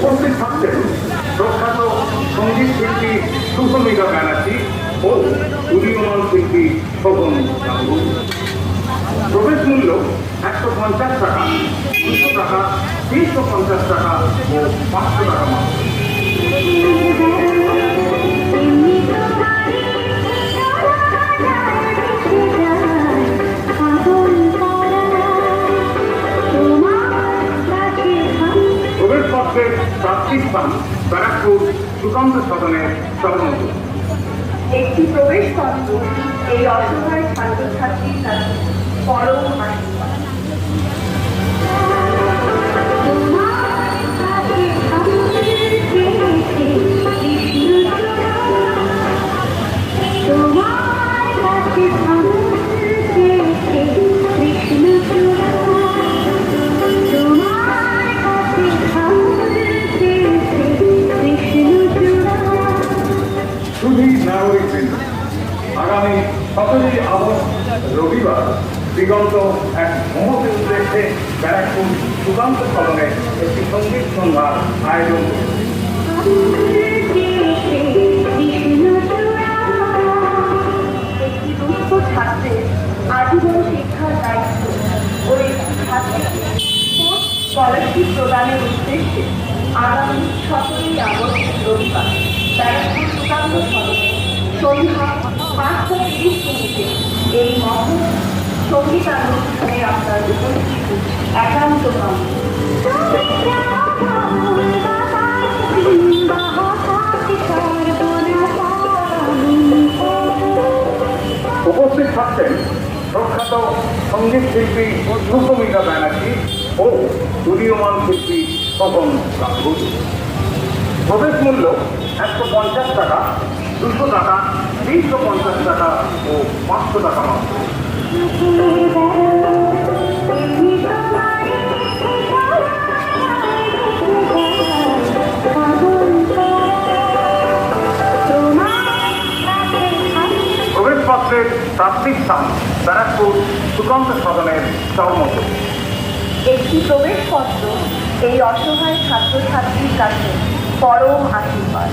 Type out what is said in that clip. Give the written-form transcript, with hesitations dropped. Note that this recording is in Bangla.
উপস্থিত থাকতেন প্রখ্যাত সঙ্গীত শিল্পী সুশমিতা ব্যানার্জি ও উদীয়মান শিল্পী শোভন গাঙ্গুলি। প্রবেশ মূল্য 150 টাকা, 200 টাকা, 350 টাকা ও 500 টাকা মাত্র। প্রবেশপত্রের প্রাপ্তি স্থান ব্যারাকপুর সুকান্ত সদনের সর্বন্ত। একটি প্রবেশপত্র এই অসহায় ছাত্রছাত্রীর কাছে পরম আশীর্বাদ। আগামী 17 আগস্ট রবিবার দিগন্ত এক মহতের উদ্দেশ্যে ব্যারাকপুর সুকান্ত সদনে একটি সঙ্গীত সন্ধ্যার আয়োজন করেছে। একটি দুস্থ ছাত্রের আজীবন শিক্ষার দায়িত্ব ও একটি ছাত্রীকে স্কলারশিপ প্রদানের উদ্দেশ্যে আগামী 17 আগস্ট রবিবার ব্যারাকপুর সুকান্ত সদনে সন্ধ্যা 5:30 এই মহৎ সঙ্গীতানুষ্ঠানে আপনার উপস্থিতি একান্ত কাম্য। উপস্থিত থাকতেন প্রখ্যাত সঙ্গীত শিল্পী সুশমিতা ব্যানার্জি ও উদীয়মান শিল্পী শোভন গাঙ্গুলি। প্রবেশ মূল্য 150 টাকা, 200 টাকা, 350 টাকা ও 500 টাকা মাত্র। প্রবেশপত্রের প্রাপ্তি স্থান ব্যারাকপুর সুকান্ত সদনের সর্বন্ত। একটি প্রবেশপত্র এই অসহায় ছাত্রছাত্রীর কাছে পরম আশীর্বাদ।